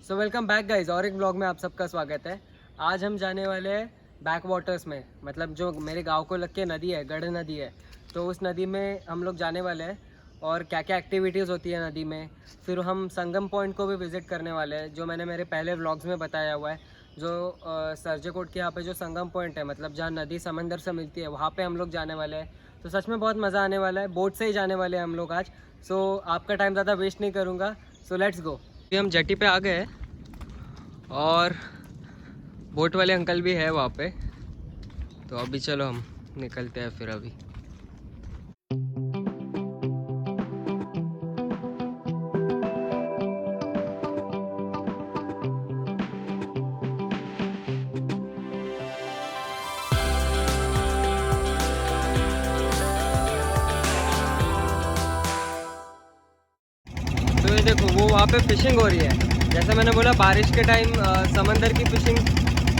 So welcome back guys, और एक blog में आप सबका स्वागत है। आज हम जाने वाले हैं बैक वाटर्स में, मतलब जो मेरे गांव को लग के नदी है, गढ़ नदी है। तो उस नदी में हम लोग जाने वाले हैं और क्या क्या एक्टिविटीज़ होती है नदी में। फिर हम संगम पॉइंट को भी विज़िट करने वाले हैं, जो मैंने मेरे पहले व्लॉग्स में बताया हुआ है। जो सरजेकोट के यहाँ पे जो संगम पॉइंट है, मतलब जहाँ नदी समंदर से मिलती है, वहाँ पे हम लोग जाने वाले हैं। तो सच में बहुत मज़ा आने वाला है। बोट से ही जाने वाले हैं हम लोग आज। सो आपका टाइम ज़्यादा वेस्ट नहीं करूँगा, सो लेट्स गो। अभी हम जेटी पे आ गए हैं और बोट वाले अंकल भी है वहाँ पे। तो अभी चलो हम निकलते हैं फिर अभी। तो ये देखो, वो वहाँ पे फिशिंग हो रही है। जैसे मैंने बोला, बारिश के टाइम समंदर की फिशिंग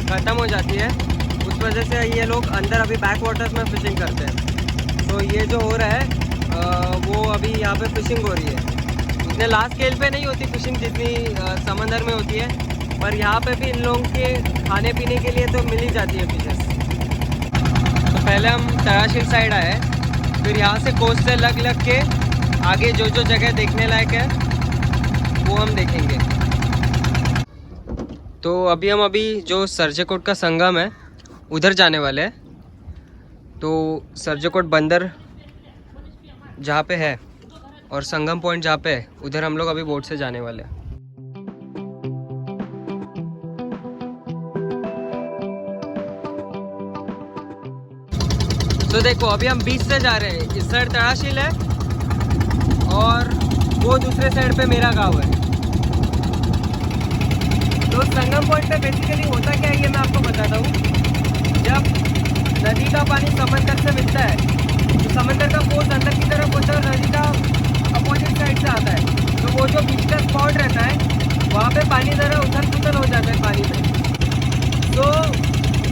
ख़त्म हो जाती है, उस वजह से ये लोग अंदर अभी बैक वाटर्स में फ़िशिंग करते हैं। तो ये जो हो रहा है वो अभी यहाँ पे फ़िशिंग हो रही है। इतने लार्ज स्केल पे नहीं होती फ़िशिंग जितनी समंदर में होती है, पर यहाँ पे भी इन लोगों के खाने पीने के लिए तो मिल ही जाती है फिशेस। तो पहले हम तराशील साइड आए, फिर यहाँ से कोस्ट से लग के आगे जो जो जगह देखने लायक है वो हम देखेंगे। तो अभी जो सरजेकोट का संगम है उधर जाने वाले हैं। तो सरजेकोट बंदर जहाँ पे है और संगम पॉइंट जहाँ पे है, उधर हम लोग अभी बोट से जाने वाले हैं। तो देखो, अभी हम बीच से जा रहे हैं। इस साइड तराशील है और वो दूसरे साइड पे मेरा गांव है। तो संगम पॉइंट पे बेसिकली होता क्या है ये मैं आपको बताता हूँ। जब नदी का पानी समंदर से मिलता है तो समंदर का फोर्स अंदर की तरफ होता है और नदी का अपोजिट साइड से आता है। तो वो जो बीच का स्पॉट रहता है वहाँ पे पानी ज़रा उथल पुथल हो जाता है पानी में। तो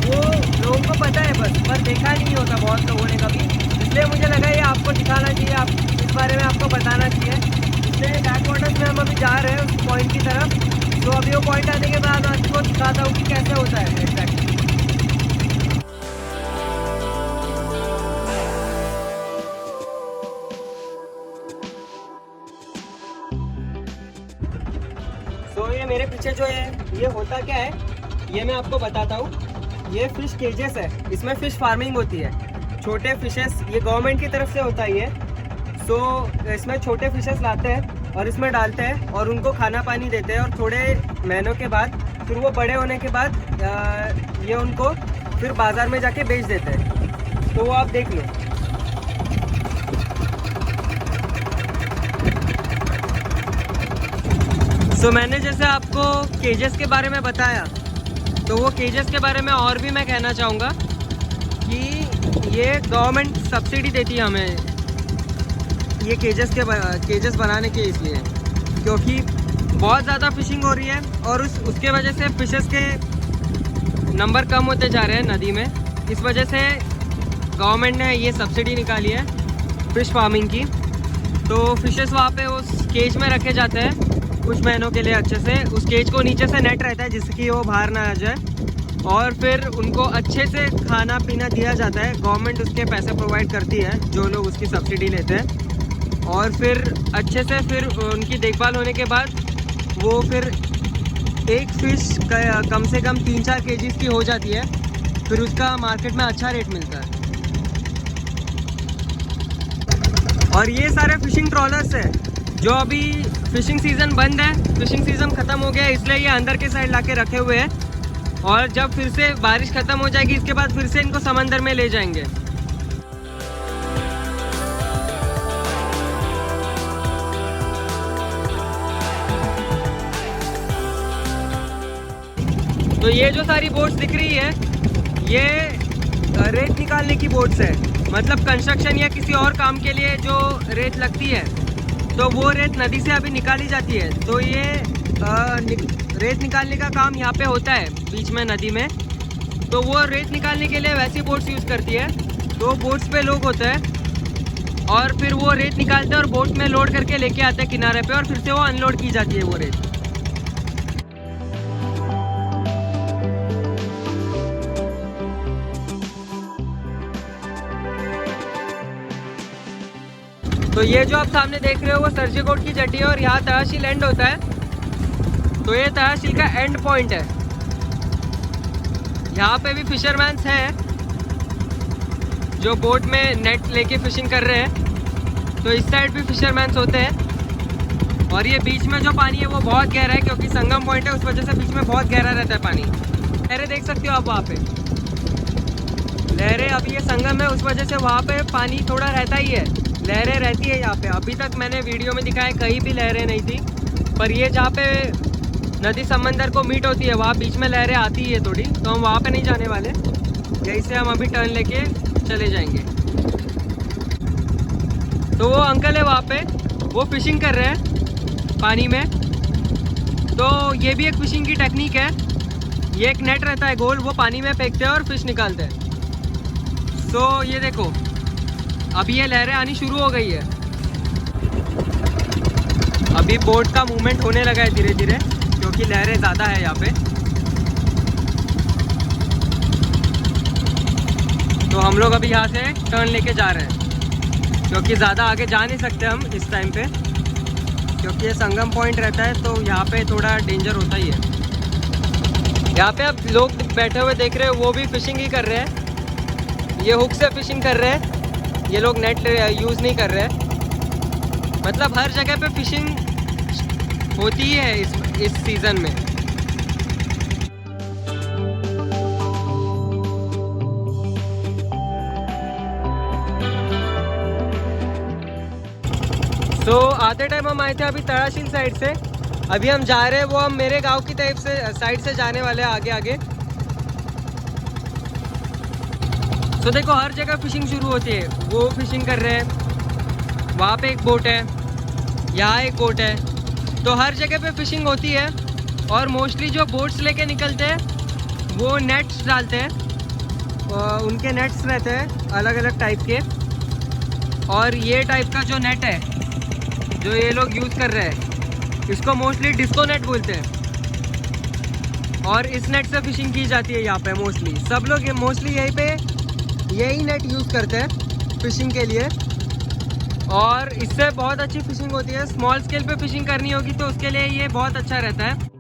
वो लोगों को पता है बस, पर देखा नहीं होता बहुत लोगों ने कभी। इसलिए मुझे लगा ये आपको दिखाना चाहिए, आप इस बारे में आपको बताना चाहिए। इसलिए बैक वाटर्स में हम अभी जा रहे हैं उस पॉइंट की तरफ। तो अभी वो पॉइंट आने के बाद आपको दिखाता हूँ कि कैसे होता है एग्जैक्टली। तो ये मेरे पीछे जो है ये होता क्या है ये मैं आपको बताता हूँ। ये फिश केजेस है, इसमें फिश फार्मिंग होती है। छोटे फिशेस ये गवर्नमेंट की तरफ से होता है ये। सो इसमें छोटे फिशेस लाते हैं और इसमें डालते हैं और उनको खाना पानी देते हैं। और थोड़े महीनों के बाद फिर वो बड़े होने के बाद ये उनको फिर बाज़ार में जाके बेच देते हैं। तो वो आप देख लो। सो मैंने जैसे आपको केजेस के बारे में बताया, तो वो केजेस के बारे में और भी मैं कहना चाहूँगा कि ये गवर्नमेंट सब्सिडी देती है हमें ये केजेस बनाने के, इसलिए क्योंकि बहुत ज़्यादा फिशिंग हो रही है और उसके वजह से फिशेस के नंबर कम होते जा रहे हैं नदी में। इस वजह से गवर्नमेंट ने ये सब्सिडी निकाली है फ़िश फार्मिंग की। तो फिशेस वहाँ पे उस केज में रखे जाते हैं कुछ महीनों के लिए अच्छे से। उस केज को नीचे से नेट रहता है जिसकी वो बाहर ना आ जाए, और फिर उनको अच्छे से खाना पीना दिया जाता है। गवर्नमेंट उसके पैसे प्रोवाइड करती है जो लोग उसकी सब्सिडी लेते हैं। और फिर अच्छे से फिर उनकी देखभाल होने के बाद वो फिर एक फ़िश कम से कम 3-4 केजीज की हो जाती है। फिर उसका मार्केट में अच्छा रेट मिलता है। और ये सारे फिशिंग ट्रॉलर्स है जो अभी फिशिंग सीज़न बंद है, फिशिंग सीज़न ख़त्म हो गया है, इसलिए ये अंदर के साइड लाके रखे हुए हैं। और जब फिर से बारिश ख़त्म हो जाएगी इसके बाद फिर से इनको समंदर में ले जाएंगे। तो ये जो सारी बोट्स दिख रही है ये रेत निकालने की बोट्स है। मतलब कंस्ट्रक्शन या किसी और काम के लिए जो रेत लगती है तो वो रेत नदी से अभी निकाली जाती है। तो ये रेत निकालने का काम यहाँ पे होता है बीच में नदी में। तो वो रेत निकालने के लिए वैसी बोट्स यूज़ करती है। तो बोट्स पे लोग होते हैं और फिर वो रेत निकालते हैं और बोट में लोड करके लेके आते हैं किनारे पे, और फिर से वो अनलोड की जाती है वो रेत। तो ये जो आप सामने देख रहे हो वो सर्जिकोट की जेटी है और यहाँ तहसील एंड होता है। तो ये तहसील का एंड पॉइंट है। यहाँ पे भी फिशरमैन्स हैं जो बोट में नेट लेके फिशिंग कर रहे हैं। तो इस साइड भी फिशरमैन्स होते हैं। और ये बीच में जो पानी है वो बहुत गहरा है, क्योंकि संगम पॉइंट है, उस वजह से बीच में बहुत गहरा रहता है पानी। लहरें देख सकते हो आप वहाँ पे, लहरें, अभी ये संगम है उस वजह से वहाँ पे पानी थोड़ा रहता ही है, लहरें रहती है यहाँ पे। अभी तक मैंने वीडियो में दिखाया कहीं भी लहरें नहीं थी, पर ये जहाँ पे नदी समंदर को मीट होती है वहाँ बीच में लहरें आती है थोड़ी। तो हम वहाँ पे नहीं जाने वाले, यहीं से हम अभी टर्न लेके चले जाएंगे। तो वो अंकल है वहाँ पे, वो फिशिंग कर रहे हैं पानी में। तो ये भी एक फिशिंग की टेक्निक है। ये एक नेट रहता है गोल, वो पानी में फेंकते हैं और फिश निकालते हैं। तो ये देखो अभी ये लहरें आनी शुरू हो गई है। अभी बोट का मूवमेंट होने लगा है धीरे धीरे, क्योंकि लहरें ज़्यादा है यहाँ पे। तो हम लोग अभी यहाँ से टर्न लेके जा रहे हैं, क्योंकि ज़्यादा आगे जा नहीं सकते हम इस टाइम पे, क्योंकि ये संगम पॉइंट रहता है। तो यहाँ पे थोड़ा डेंजर होता ही है। यहाँ पे आप लोग बैठे हुए देख रहे हो, वो भी फिशिंग ही कर रहे हैं। ये हुक से फिशिंग कर रहे हैं, ये लोग नेट यूज़ नहीं कर रहे हैं। मतलब हर जगह पे फिशिंग होती ही है इस सीज़न में। तो आते टाइम हम आए थे अभी तहसील साइड से। अभी हम जा रहे हैं, वो हम मेरे गांव की तरफ से साइड से जाने वाले हैं आगे आगे। तो देखो हर जगह फिशिंग शुरू होती है। वो फिशिंग कर रहे हैं, वहाँ पे एक बोट है, यहाँ एक बोट है। तो हर जगह पे फिशिंग होती है। और मोस्टली जो बोट्स लेके निकलते हैं वो नेट्स डालते हैं। उनके नेट्स रहते हैं अलग अलग टाइप के। और ये टाइप का जो नेट है जो ये लोग यूज़ कर रहे हैं, इसको मोस्टली डिस्को नेट बोलते हैं। और इस नेट से फिशिंग की जाती है यहाँ पे मोस्टली। सब लोग मोस्टली यहीं पे यही नेट यूज़ करते हैं फिशिंग के लिए। और इससे बहुत अच्छी फिशिंग होती है। स्मॉल स्केल पे फिशिंग करनी होगी तो उसके लिए ये बहुत अच्छा रहता है।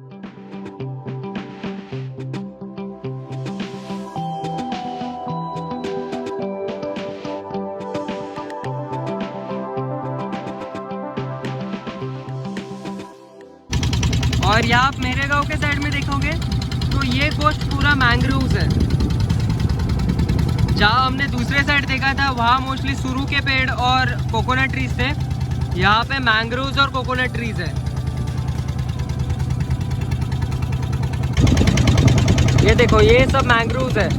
और यहाँ आप मेरे गांव के साइड में देखोगे तो ये कोस्ट पूरा मैंग्रोव्स है। जहाँ हमने दूसरे साइड देखा था वहाँ मोस्टली सुरू के पेड़ और कोकोनट ट्रीज थे। यहाँ पे मैंग्रोव्स और कोकोनट ट्रीज है। ये देखो ये सब मैंग्रोव्स है।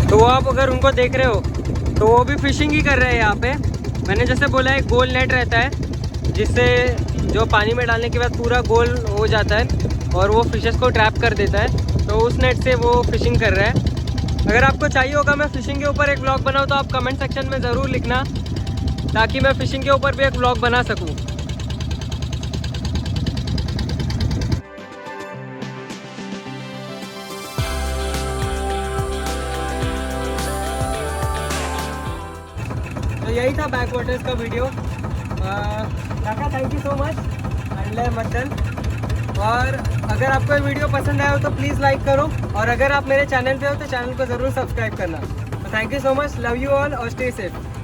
तो वो आप अगर उनको देख रहे हो तो वो भी फिशिंग ही कर रहे हैं यहाँ पे। मैंने जैसे बोला एक गोल नेट रहता है, जिससे जो पानी में डालने के बाद पूरा गोल हो जाता है और वो फिशेस को ट्रैप कर देता है। तो उस नेट से वो फिशिंग कर रहा है। अगर आपको चाहिए होगा मैं फ़िशिंग के ऊपर एक व्लॉग बनाऊँ तो आप कमेंट सेक्शन में ज़रूर लिखना, ताकि मैं फ़िशिंग के ऊपर भी एक व्लॉग बना सकूँ। तो यही था बैक वाटर्स का वीडियो। काका thank you so much and mutton. और अगर आपको ये वीडियो पसंद आया हो तो प्लीज़ लाइक करो, और अगर आप मेरे चैनल पे हो तो चैनल को ज़रूर सब्सक्राइब करना। तो thank you so much, love you all और स्टे सेफ।